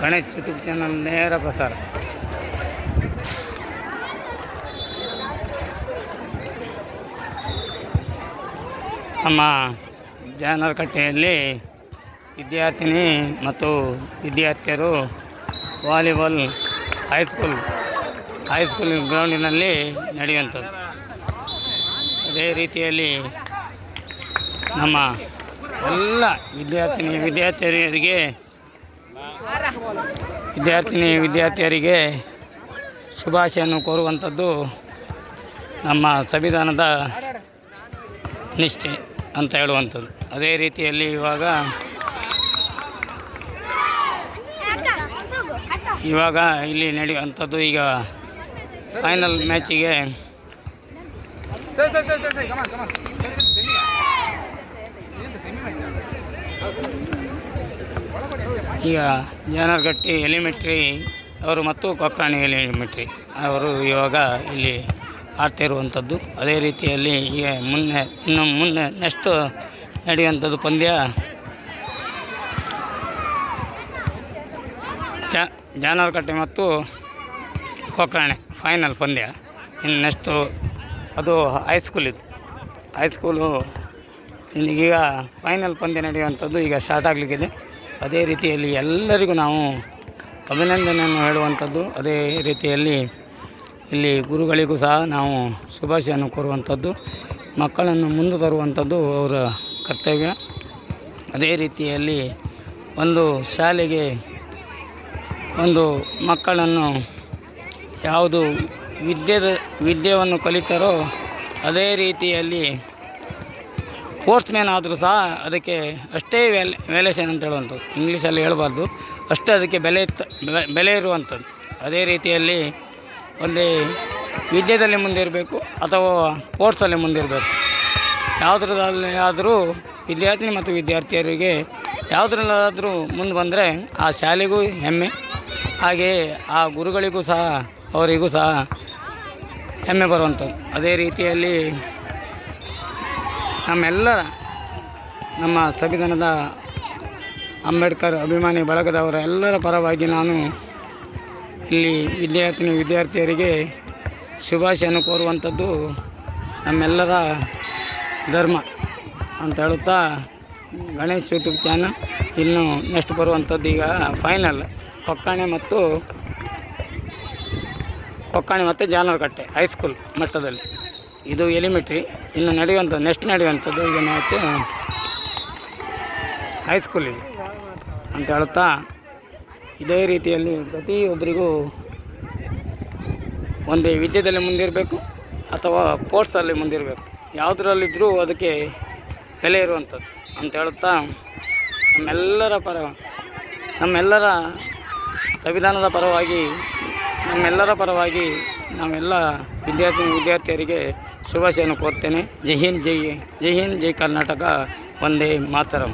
Ganesh YouTube channel ನೇರ ಪ್ರಸಾರ. ನಮ್ಮ ಜಾನರಕಟ್ಟೆಯಲ್ಲಿ ವಿದ್ಯಾರ್ಥಿನಿ ಮತ್ತು ವಿದ್ಯಾರ್ಥಿಯರು ವಾಲಿಬಾಲ್ ಹೈಸ್ಕೂಲ್ ಗ್ರೌಂಡಿನಲ್ಲಿ ನಡೆಯುವಂಥದ್ದು. ಅದೇ ರೀತಿಯಲ್ಲಿ ನಮ್ಮ ಎಲ್ಲ ವಿದ್ಯಾರ್ಥಿಯರಿಗೆ ಶುಭಾಶಯನ್ನು ಕೋರುವಂಥದ್ದು ನಮ್ಮ ಸಂವಿಧಾನದ ನಿಷ್ಠೆ ಅಂತ ಹೇಳುವಂಥದ್ದು. ಅದೇ ರೀತಿಯಲ್ಲಿ ಇವಾಗ ಇಲ್ಲಿ ನಡೆಯುವಂಥದ್ದು ಈಗ ಫೈನಲ್ ಮ್ಯಾಚಿಗೆ ಈಗ ಜಾನರಗಟ್ಟಿ ಎಲಿಮೆಂಟ್ರಿ ಅವರು ಮತ್ತು ಕೊಕ್ರಾಣಿ ಎಲಿಮೆಂಟ್ರಿ ಅವರು ಇವಾಗ ಇಲ್ಲಿ ಆಡ್ತಿರುವಂಥದ್ದು. ಅದೇ ರೀತಿಯಲ್ಲಿ ಈಗ ಮುಂದೆ ನೆಕ್ಸ್ಟ್ ನಡೆಯುವಂಥದ್ದು ಪಂದ್ಯ ಜಾನರಕಟ್ಟೆ ಮತ್ತು ಕೊಕ್ರಾಣೆ ಫೈನಲ್ ಪಂದ್ಯ. ಇನ್ನು ನೆಕ್ಸ್ಟು ಅದು ಹೈಸ್ಕೂಲು ಈಗ ಫೈನಲ್ ಪಂದ್ಯ ನಡೆಯುವಂಥದ್ದು ಈಗ ಸ್ಟಾರ್ಟ್ ಆಗಲಿಕ್ಕಿದೆ. ಅದೇ ರೀತಿಯಲ್ಲಿ ಎಲ್ಲರಿಗೂ ನಾವು ಅಭಿನಂದನೆಯನ್ನು ಹೇಳುವಂಥದ್ದು. ಅದೇ ರೀತಿಯಲ್ಲಿ ಇಲ್ಲಿ ಗುರುಗಳಿಗೂ ಸಹ ನಾವು ಶುಭಾಶಯನ್ನು ಕೋರುವಂಥದ್ದು. ಮಕ್ಕಳನ್ನು ಮುಂದೆ ತರುವಂಥದ್ದು ಅವರ ಕರ್ತವ್ಯ. ಅದೇ ರೀತಿಯಲ್ಲಿ ಒಂದು ಶಾಲೆಗೆ ಒಂದು ಮಕ್ಕಳನ್ನು ಯಾವುದು ವಿದ್ಯೆಯನ್ನು ಕಲಿತಾರೋ ಅದೇ ರೀತಿಯಲ್ಲಿ ಸ್ಪೋರ್ಟ್ಸ್ ಮ್ಯಾನ್ ಆದರೂ ಸಹ ಅದಕ್ಕೆ ಅಷ್ಟೇ ವ್ಯಾಲ್ಯೂಷನ್ ಅಂತ ಹೇಳುವಂಥದ್ದು. ಇಂಗ್ಲೀಷಲ್ಲಿ ಹೇಳಬಾರ್ದು, ಅಷ್ಟೇ ಅದಕ್ಕೆ ಬೆಲೆ ಇರುವಂಥದ್ದು. ಅದೇ ರೀತಿಯಲ್ಲಿ ಒಂದೇ ವಿದ್ಯೆಯಲ್ಲಿ ಮುಂದಿರಬೇಕು ಅಥವಾ ಸ್ಪೋರ್ಟ್ಸಲ್ಲಿ ಮುಂದಿರಬೇಕು. ಯಾವುದರಲ್ಲೇ ಆದರೂ ವಿದ್ಯಾರ್ಥಿನಿ ಮತ್ತು ವಿದ್ಯಾರ್ಥಿಯರಿಗೆ ಯಾವುದರಲ್ಲಾದರೂ ಮುಂದೆ ಬಂದರೆ ಆ ಶಾಲೆಗೂ ಹೆಮ್ಮೆ, ಹಾಗೆಯೇ ಆ ಗುರುಗಳಿಗೂ ಸಹ ಅವರಿಗೂ ಸಹ ಹೆಮ್ಮೆ ಬರುವಂಥದ್ದು. ಅದೇ ರೀತಿಯಲ್ಲಿ ನಮ್ಮ ಸಂವಿಧಾನದ ಅಂಬೇಡ್ಕರ್ ಅಭಿಮಾನಿ ಬಳಗದವರ ಎಲ್ಲರ ಪರವಾಗಿ ನಾನು ಇಲ್ಲಿ ವಿದ್ಯಾರ್ಥಿಯರಿಗೆ ಶುಭಾಶಯನ್ನು ಕೋರುವಂಥದ್ದು ನಮ್ಮೆಲ್ಲರ ಧರ್ಮ ಅಂತ ಹೇಳುತ್ತಾ, ಗಣೇಶ್ ಯೂಟ್ಯೂಬ್ ಚಾನಲ್ ಇನ್ನು ನೆಕ್ಸ್ಟ್ ಬರುವಂಥದ್ದು ಈಗ ಫೈನಲ್ ಕೊಕ್ರಾಣೆ ಮತ್ತು ಜಾನರಕಟ್ಟೆ ಹೈಸ್ಕೂಲ್ ಮಟ್ಟದಲ್ಲಿ. ಇದು ಎಲಿಮೆಂಟ್ರಿ. ಇನ್ನು ನೆಕ್ಸ್ಟ್ ನಡೆಯುವಂಥದ್ದು ಈಗ ಮ್ಯಾಚ್ ಹೈಸ್ಕೂಲಿಗೆ ಅಂತ ಹೇಳುತ್ತಾ, ಇದೇ ರೀತಿಯಲ್ಲಿ ಪ್ರತಿಯೊಬ್ಬರಿಗೂ ಒಂದೇ ವಿದ್ಯೆಯಲ್ಲಿ ಮುಂದಿರಬೇಕು ಅಥವಾ ಸ್ಪೋರ್ಟ್ಸಲ್ಲಿ ಮುಂದಿರಬೇಕು. ಯಾವುದರಲ್ಲಿದ್ದರೂ ಅದಕ್ಕೆ ಬೆಲೆ ಇರುವಂಥದ್ದು ಅಂತ ಹೇಳುತ್ತಾ, ನಮ್ಮೆಲ್ಲರ ಸಂವಿಧಾನದ ಪರವಾಗಿ ನಾವೆಲ್ಲ ವಿದ್ಯಾರ್ಥಿಯರಿಗೆ ಶುಭಾಶಯನ್ನು ಕೋರ್ತೇನೆ. ಜೈ ಹಿಂದ್, ಜೈ ಕರ್ನಾಟಕ, ವಂದೇ ಮಾತರಂ.